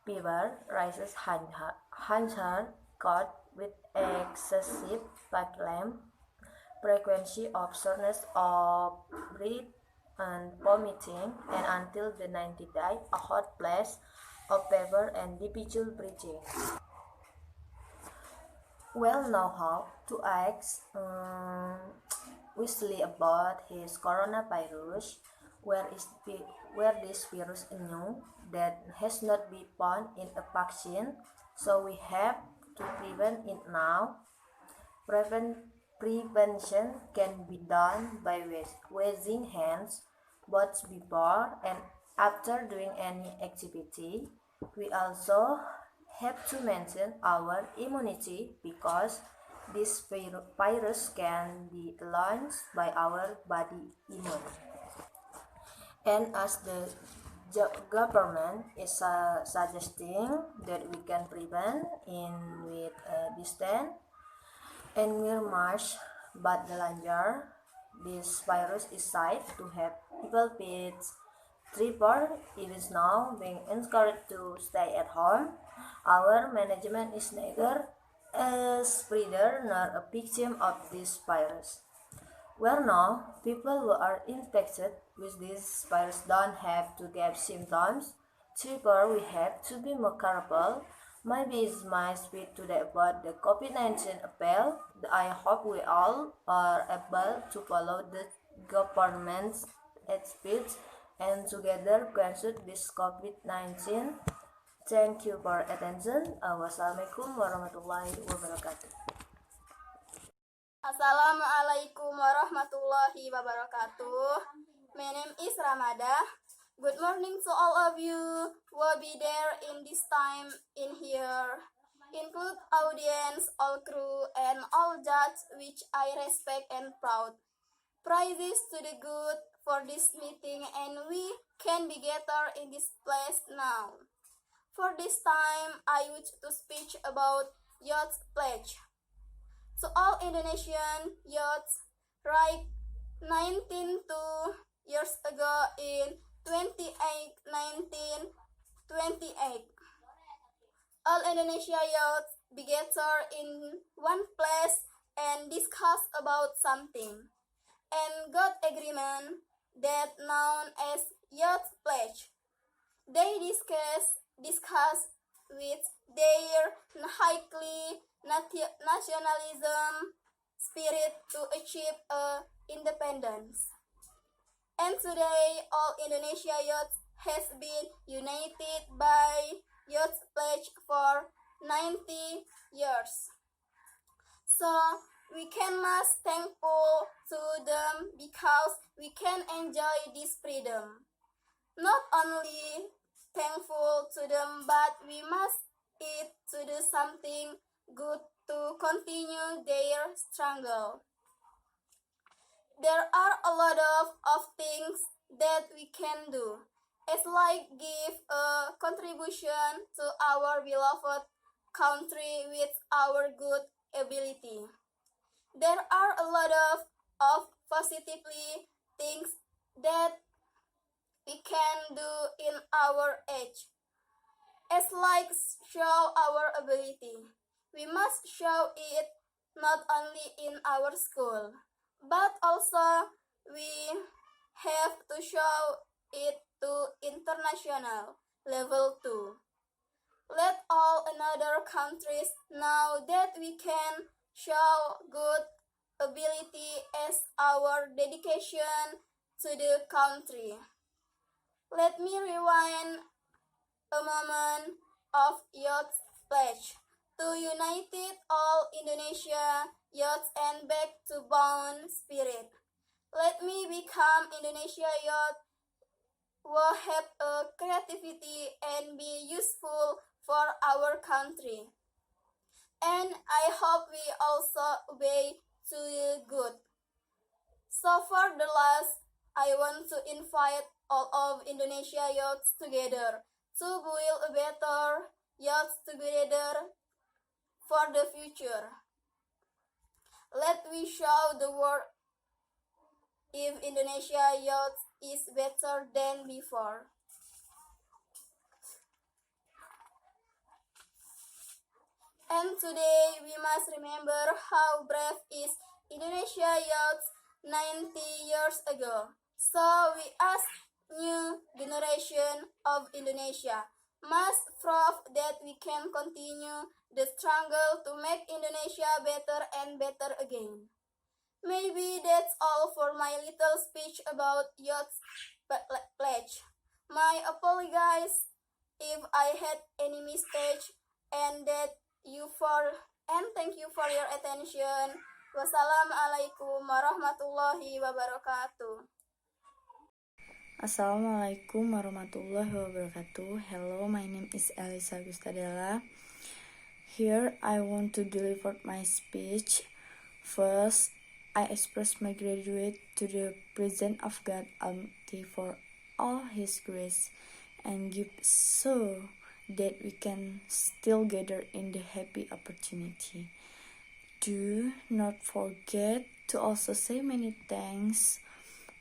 Fever rises huncher caught with excessive phlegm, frequency of shortness of breath and vomiting, and until the 90th day, a hot flash of fever and difficult breathing. Well know how to ask Wesley about his coronavirus, where this virus is new that has not been found in a vaccine, so we have to prevent it now. Prevention can be done by washing hands both before and after doing any activity. We also have to maintain our immunity because this virus can be launched by our body immune. And as the government is suggesting that we can prevent with distance and wear mask, but the longer this virus is said to have people with Therefore, it is now being encouraged to stay at home. Our management is neither a spreader nor a victim of this virus. Well now, people who are infected with this virus don't have to get symptoms. Therefore, we have to be more careful. Maybe it's my speech today about the COVID-19 appeal. I hope we all are able to follow the government's speech and together cancel this COVID-19. Thank you for attention. Wassalamualaikum warahmatullahi wabarakatuh. Assalamualaikum warahmatullahi wabarakatuh. My name is Ramada. Good morning to all of you who will be there in this time in here. Include audience, all crew, and all judges which I respect and proud. Praises to the good for this meeting, and we can be gathered in this place now. For this time, I wish to speak about Youth Pledge. To all Indonesian youths, right 19 years ago in 1928, all Indonesia youth begather in one place and discuss about something, and got agreement that known as Youth Pledge. They discuss with their highly nationalism spirit to achieve independence. And today, all Indonesia youth has been united by Youth Pledge for 90 years. So we can must thankful to them because we can enjoy this freedom. Not only thankful to them, but we must it to do something good to continue their struggle. There are a lot of things that we can do. It's like give a contribution to our beloved country with our good ability. There are a lot of positively things that we can do in our age. It's like show our ability. We must show it not only in our school, but also we have to show it to international level too. Let all another countries know that we can show good ability as our dedication to the country. Let me rewind a moment of Youth Pledge to unite all Indonesia youth and back to bond spirit. Let me become Indonesia youth will have a creativity and be useful for our country. And I hope we also obey to the good. So for the last, I want to invite all of Indonesia youths together to build a better youth together for the future. Let we show the world if Indonesia youth is better than before. And today we must remember how brave is Indonesia youth 90 years ago. So we ask new generation of Indonesia must prove that we can continue the struggle to make Indonesia better and better again. Maybe that's all for my little speech about Youth Pledge. My apologies if I had any mistake and thank you for your attention. Wassalamualaikum warahmatullahi wabarakatuh. Assalamualaikum warahmatullahi wabarakatuh. Hello, my name is Elisa Gustadella. Here I want to deliver my speech. First, I express my gratitude to the presence of God Almighty for all His grace and gift so that we can still gather in the happy opportunity. Do not forget to also say many thanks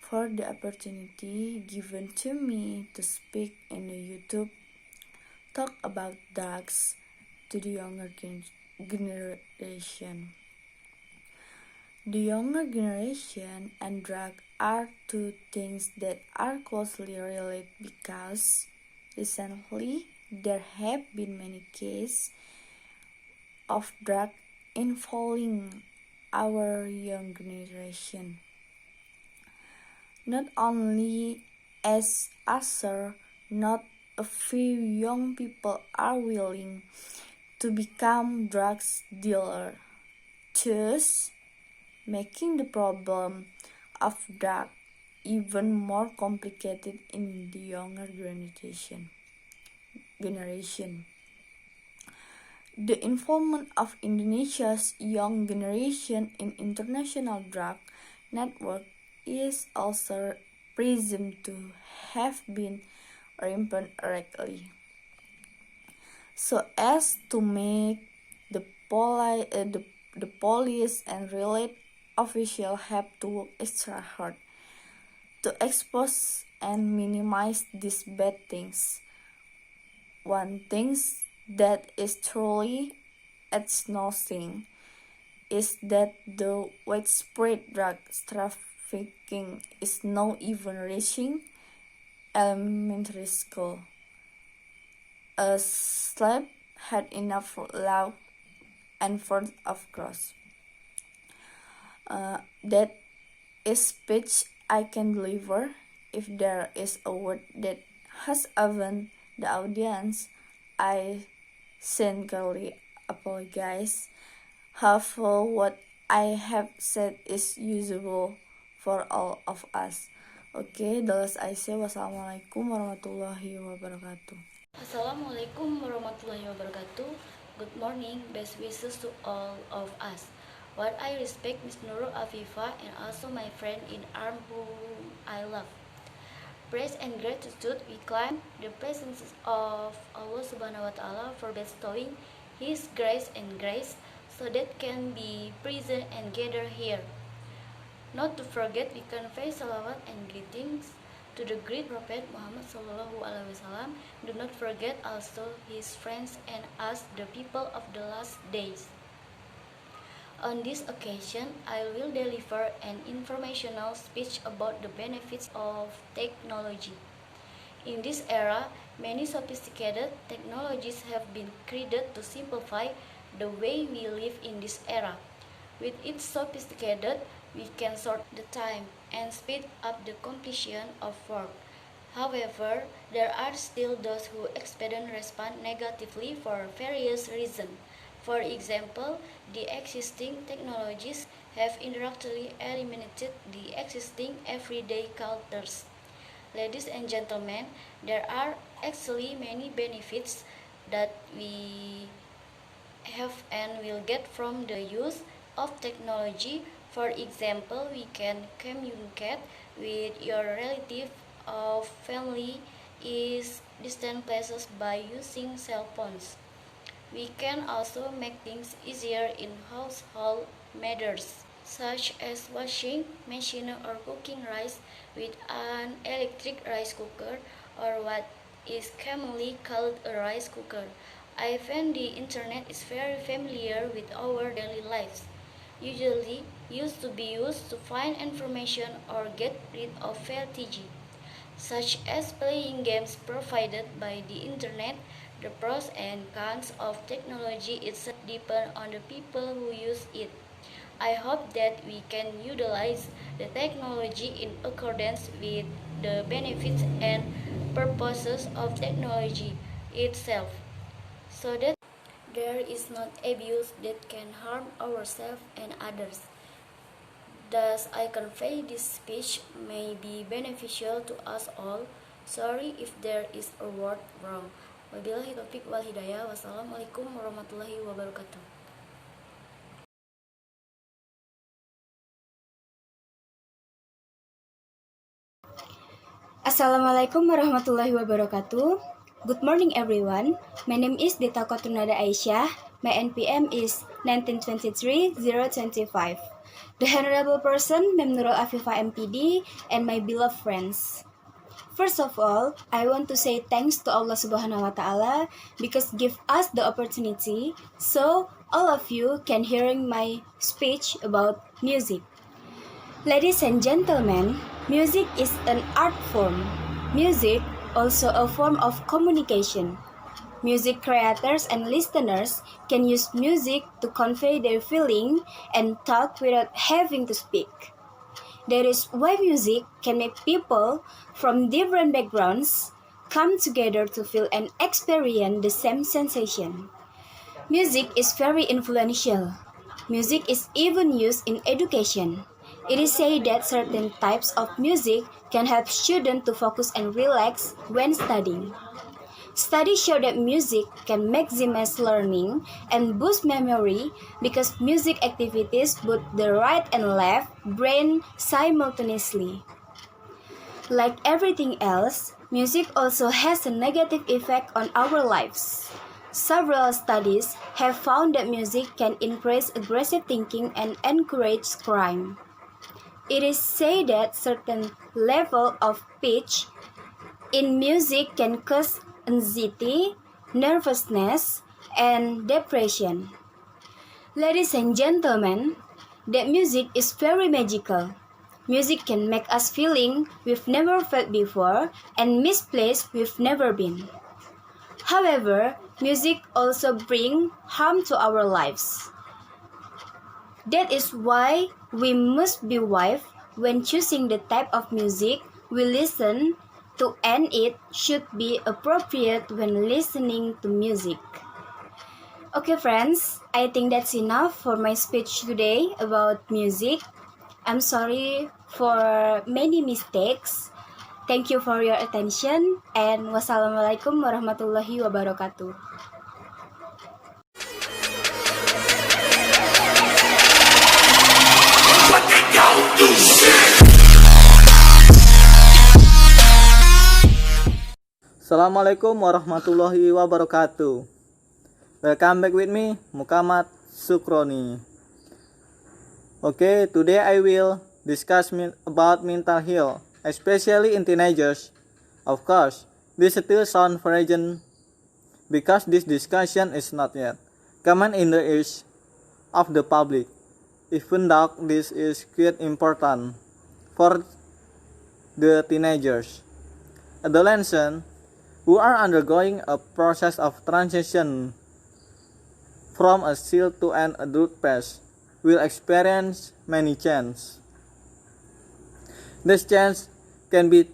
for the opportunity given to me to speak in the YouTube talk about drugs to the younger generation. The younger generation and drug are two things that are closely related because recently there have been many cases of drug involving our young generation. Not only as answer, not a few young people are willing to become drugs dealer, thus making the problem of drug even more complicated in the younger generation. The involvement of Indonesia's young generation in international drug network is also presumed to have been rampant early, so as to make the the police and related officials have to work extra hard to expose and minimize these bad things. One thing that is truly astonishing is that the widespread drug trafficking is now even reaching elementary school. A slave had enough law enforcement, of course. That is speech I can deliver. If there is a word that has offended the audience, I sincerely apologize. Hopefully, what I have said is usable for all of us. Oke, dalas Aisyah. Wassalamualaikum warahmatullahi wabarakatuh. Assalamualaikum warahmatullahi wabarakatuh. Good morning, best wishes to all of us. What I respect Miss Nurul Afifah and also my friend in arm whom I love. Praise and gratitude we claim the presence of Allah Subhanahu wa Ta'ala for bestowing His grace and grace so that can be present and gather here. Not to forget, we convey salawat and greetings to the great Prophet Muhammad Sallallahu Alaihi Wasallam. Do not forget also his friends and us, the people of the last days. On this occasion, I will deliver an informational speech about the benefits of technology. In this era, many sophisticated technologies have been created to simplify the way we live in this era. With its sophisticated, we can sort the time and speed up the completion of work. However, there are still those who expect and respond negatively for various reasons. For example, the existing technologies have indirectly eliminated the existing everyday cultures. Ladies and gentlemen, there are actually many benefits that we have and will get from the use of technology. For example, we can communicate with your relative or family in distant places by using cell phones. We can also make things easier in household matters, such as washing machine or cooking rice with an electric rice cooker or what is commonly called a rice cooker. I find the internet is very familiar with our daily lives, usually used to be used to find information or get rid of fatigue, such as playing games provided by the internet. The pros and cons of technology itself depend on the people who use it. I hope that we can utilize the technology in accordance with the benefits and purposes of technology itself, so that there is not abuse that can harm ourselves and others. Thus, I convey this speech may be beneficial to us all. Sorry if there is a word wrong. Wabillahi taufiq wal hidayah. Wassalamualaikum warahmatullahi wabarakatuh. Assalamualaikum warahmatullahi wabarakatuh. Good morning everyone. My name is Deta Kotunada Aisyah. My NPM is 1923-025. The Honorable Person, Mem Nurul Afifah MPD, and my beloved friends. First of all, I want to say thanks to Allah Subhanahu wa Ta'ala because give us the opportunity so all of you can hearing my speech about music. Ladies and gentlemen, music is an art form. Music also a form of communication. Music creators and listeners can use music to convey their feeling and thought without having to speak. That is why music can make people from different backgrounds come together to feel and experience the same sensation. Music is very influential. Music is even used in education. It is said that certain types of music can help students to focus and relax when studying. Studies show that music can maximize learning and boost memory because music activities both the right and left brain simultaneously. Like everything else, music also has a negative effect on our lives. Several studies have found that music can increase aggressive thinking and encourage crime. It is said that certain level of pitch in music can cause anxiety, nervousness, and depression. Ladies and gentlemen, that music is very magical. Music can make us feeling we've never felt before and misplaced we've never been. However, music also brings harm to our lives. That is why we must be wise when choosing the type of music we listen to, and it should be appropriate when listening to music. Okay friends, I think that's enough for my speech today about music. I'm sorry for many mistakes. Thank you for your attention and wassalamualaikum warahmatullahi wabarakatuh. Assalamualaikum warahmatullahi wabarakatuh. Welcome back with me, Muhammad Sukroni. Okay, today I will discuss about mental health, especially in teenagers. Of course, this still sounds fragile because this discussion is not yet common in the ears of the public, even though this is quite important for the teenagers. Adolescents who are undergoing a process of transition from a child to an adult phase will experience many changes. These changes can be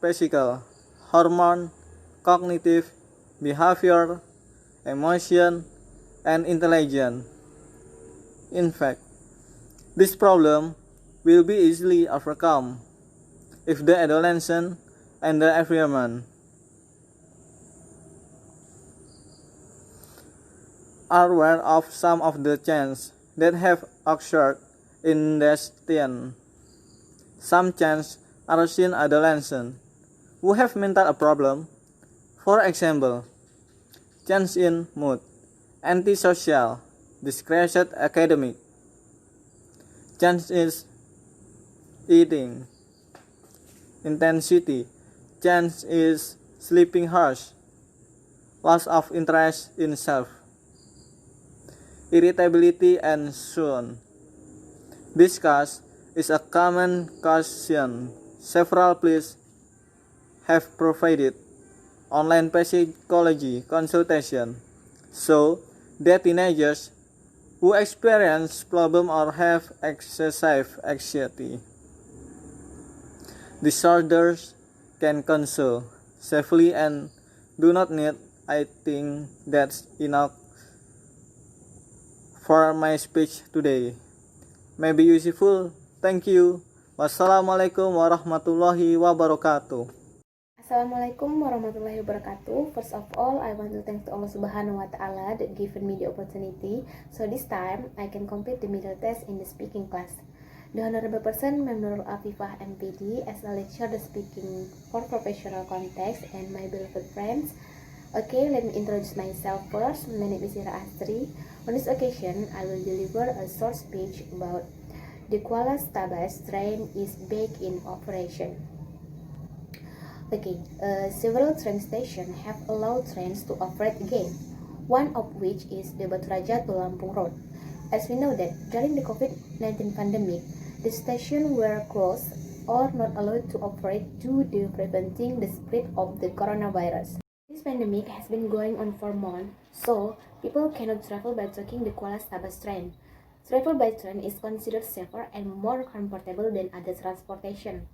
physical, hormone, cognitive, behavior, emotion, and intelligence. In fact, this problem will be easily overcome if the adolescent and the environment are aware of some of the changes that have occurred in this teen. Some changes are seen in adolescents who have mental problem. For example, change in mood, antisocial, discretion academic, change in eating intensity, change is sleeping harsh, loss of interest in self, irritability, and so on. This cause is a common question. Several places have provided online psychology consultation so that teenagers who experience problem or have excessive anxiety disorders can consult safely and do not need. I think that's enough for my speech today. May be useful. Thank you. Wassalamualaikum warahmatullahi wabarakatuh. Assalamualaikum warahmatullahi wabarakatuh. First of all, I want to thank to Allah Subhanahu wa Ta'ala that given me the opportunity. So this time, I can complete the middle test in the speaking class. The honorable person, Mem Nurul Afifah MPD, as a lecturer speaking for professional context and my beloved friends. Okay, let me introduce myself first. My name is Ira Astri. On this occasion, I will deliver a short speech about the Kuala Stabas train is back in operation. Okay, several train stations have allowed trains to operate again, one of which is the Baturaja to Lampung Road. As we know that during the COVID-19 pandemic, the stations were closed or not allowed to operate due to preventing the spread of the coronavirus. This pandemic has been going on for months, so people cannot travel by taking the Kuala Stabas train. Travel by train is considered safer and more comfortable than other transportation.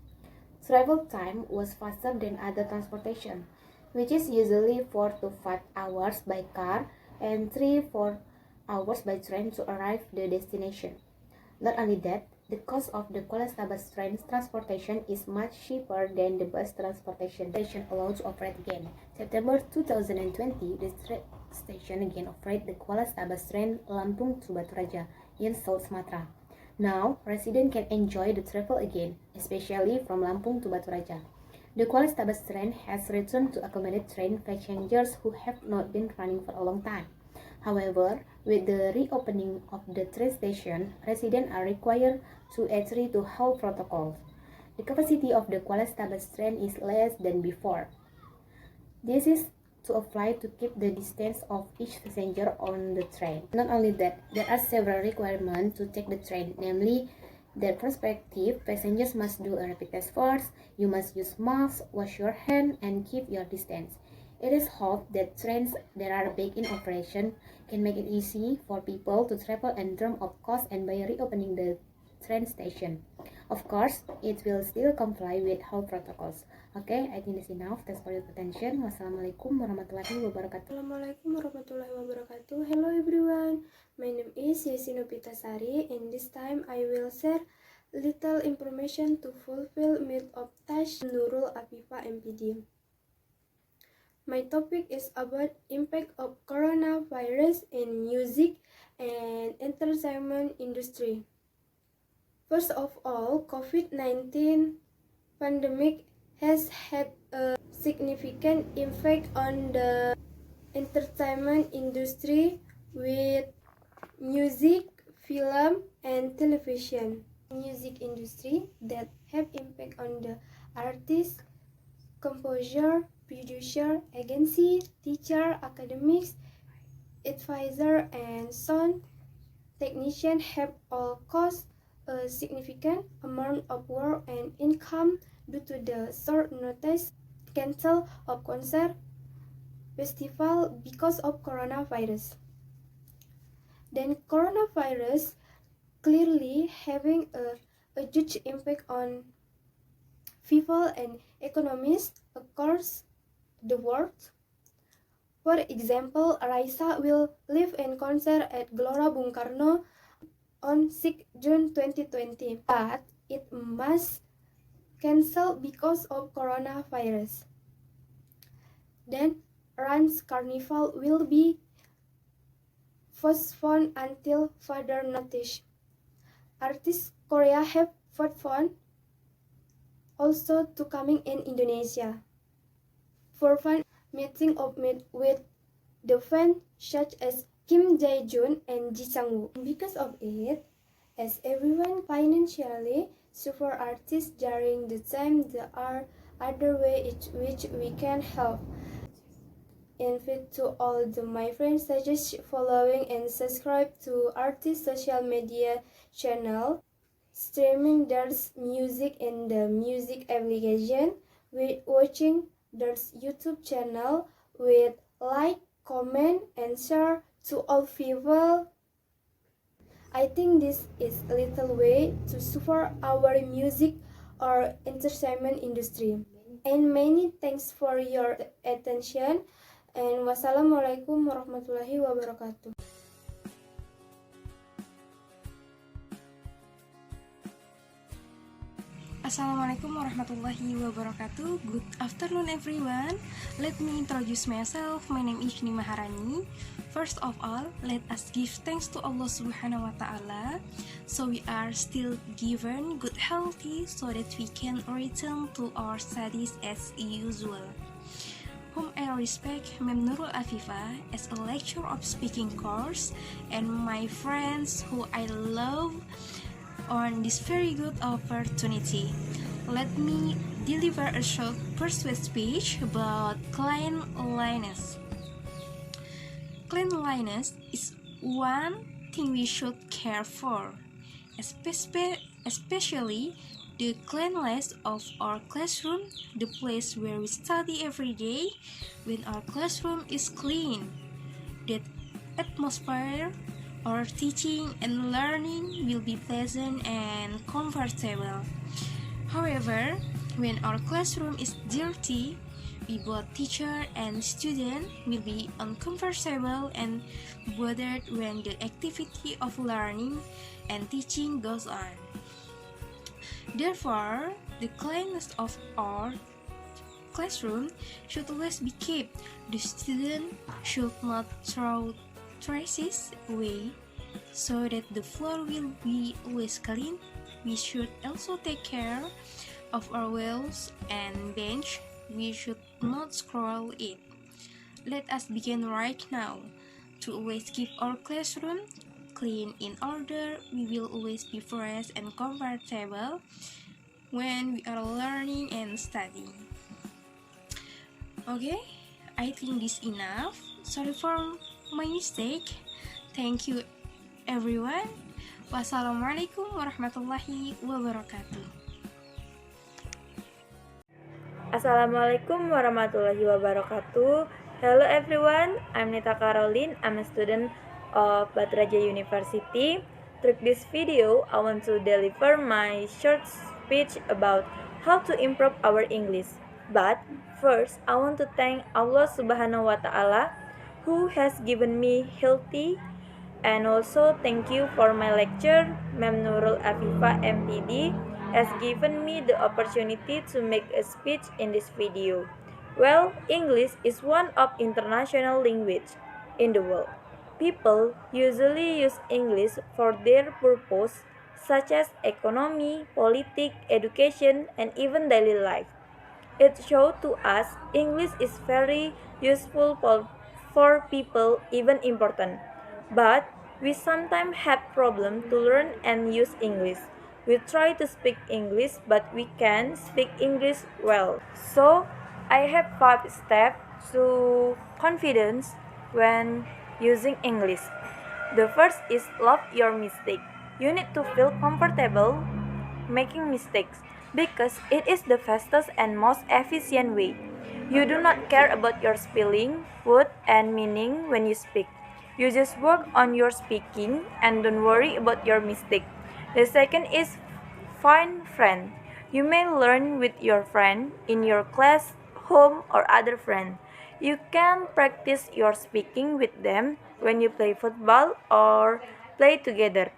Travel time was faster than other transportation, which is usually 4 to 5 hours by car and 3-4 hours by train to arrive the destination. Not only that, the cost of the Kuala Stabas train transportation is much cheaper than the bus transportation. Station allowed to operate again. September 2020, the station again operate the Kuala Stabas train Lampung to Baturaja in South Sumatra. Now, residents can enjoy the travel again, especially from Lampung to Baturaja. The Kuala-Stabas train has returned to accommodate train passengers who have not been running for a long time. However, with the reopening of the train station, residents are required to adhere to health protocols. The capacity of the Kuala-Stabas train is less than before. This is to apply to keep the distance of each passenger on the train. Not only that, there are several requirements to take the train, namely that prospective passengers must do a rapid test first, you must use masks, wash your hand, and keep your distance. It is hoped that trains that are back in operation can make it easy for people to travel in terms of cost and by reopening the train station. Of course, it will still comply with health protocols. Okay, I think that's enough. Thanks for your attention. Wassalamualaikum warahmatullahi wabarakatuh. Assalamualaikum warahmatullahi wabarakatuh. Hello everyone, my name is Yesino Pitasari, and this time I will share little information to fulfill myth of Tash Nurul Afifa MPD. My topic is about impact of coronavirus in music and entertainment industry. First of all, COVID-19 pandemic has had a significant impact on the entertainment industry with music, film, and television. Music industry that have impact on the artist, composer, producer, agency, teacher, academics, advisor, and sound technician have all caused a significant amount of work and income due to the short notice cancel of concert festival because of coronavirus. Then coronavirus clearly having a huge impact on people and economies across the world. For example, Raisa will live in concert at Gelora Bung Karno on 6 June 2020, but it must cancel because of coronavirus. Then Rans Carnival will be postponed until further notice. Artists Korea have postponed also to coming in Indonesia for fan meeting with the fans such as Kim Jae-joon and Ji Sang-woo. Because of it, as everyone financially suffer artists during the time, there are other ways which we can help. Invite to all my friends, suggest following and subscribe to artist social media channel, streaming their music in the music application, with watching their YouTube channel, with like, comment, and share to all people. I think this is a little way to support our music or entertainment industry. And many thanks for your attention, and wassalamualaikum warahmatullahi wabarakatuh. Assalamualaikum warahmatullahi wabarakatuh. Good afternoon everyone. Let me introduce myself. My name is Shni Maharani. First of all, let us give thanks to Allah Subhanahu wa Ta'ala, so we are still given good healthy so that we can return to our studies as usual. Whom I respect, Mem Nurul Afifa, as a lecturer of speaking course, and my friends who I love on this very good opportunity. Let me deliver a short persuasive speech about cleanliness. Cleanliness is one thing we should care for, especially the cleanliness of our classroom, the place where we study every day. When our classroom is clean, that atmosphere our teaching and learning will be pleasant and comfortable. However, when our classroom is dirty, we both teacher and student will be uncomfortable and bothered when the activity of learning and teaching goes on. Therefore, the cleanliness of our classroom should always be kept. The student should not throw traces away so that the floor will be always clean. We should also take care of our walls and bench, we should not scroll it. Let us begin right now. To always keep our classroom clean in order, we will always be fresh and comfortable when we are learning and studying. Okay, I think this enough. Sorry for my mistake. Thank you everyone. Wassalamualaikum warahmatullahi wabarakatuh. Assalamualaikum warahmatullahi wabarakatuh. Hello everyone, I'm Nita Caroline. I'm a student of Batraja University. Through this video, I want to deliver my short speech about how to improve our English. But first, I want to thank Allah Subhanahu wa Ta'ala who has given me healthy, and also thank you for my lecturer, Ma'am Nurul Afifa MPD, has given me the opportunity to make a speech in this video. Well, English is one of international language in the world. People usually use English for their purpose such as economy, politics, education, and even daily life. It shows to us English is very useful for people, even important. But we sometimes have problem to learn and use English. We try to speak English, but we can't speak English well. So, I have 5 steps to confidence when using English. The first is love your mistake. You need to feel comfortable making mistakes because it is the fastest and most efficient way. You do not care about your spelling, word, and meaning when you speak. You just work on your speaking and don't worry about your mistake. The second is find friend. You may learn with your friend in your class, home, or other friend. You can practice your speaking with them when you play football or play together.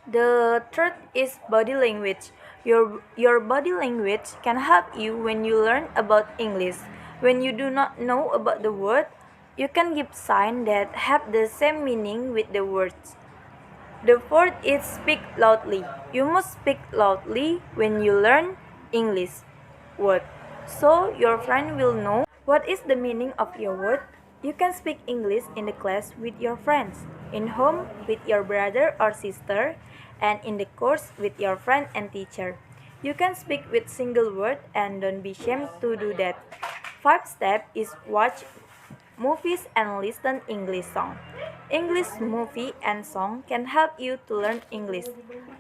The third is body language. Your body language can help you when you learn about English. When you do not know about the word, you can give signs that have the same meaning with the words. The fourth is speak loudly. You must speak loudly when you learn English word, so your friend will know what is the meaning of your word. You can speak English in the class with your friends, in home with your brother or sister, and in the course with your friend and teacher. You can speak with single word and don't be ashamed to do that. 5th step is watch movies and listen English song. English movie and song can help you to learn English.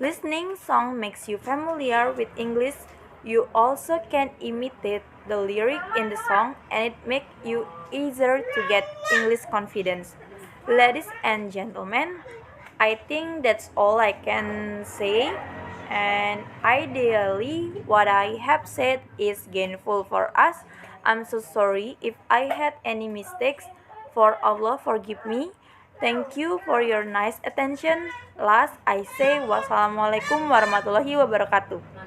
Listening song makes you familiar with English. You also can imitate the lyric in the song and it makes you easier to get English confidence. Ladies and gentlemen, I think that's all I can say, and ideally what I have said is gainful for us. I'm so sorry if I had any mistakes. For Allah forgive me. Thank you for your nice attention. Last I say wassalamualaikum warahmatullahi wabarakatuh.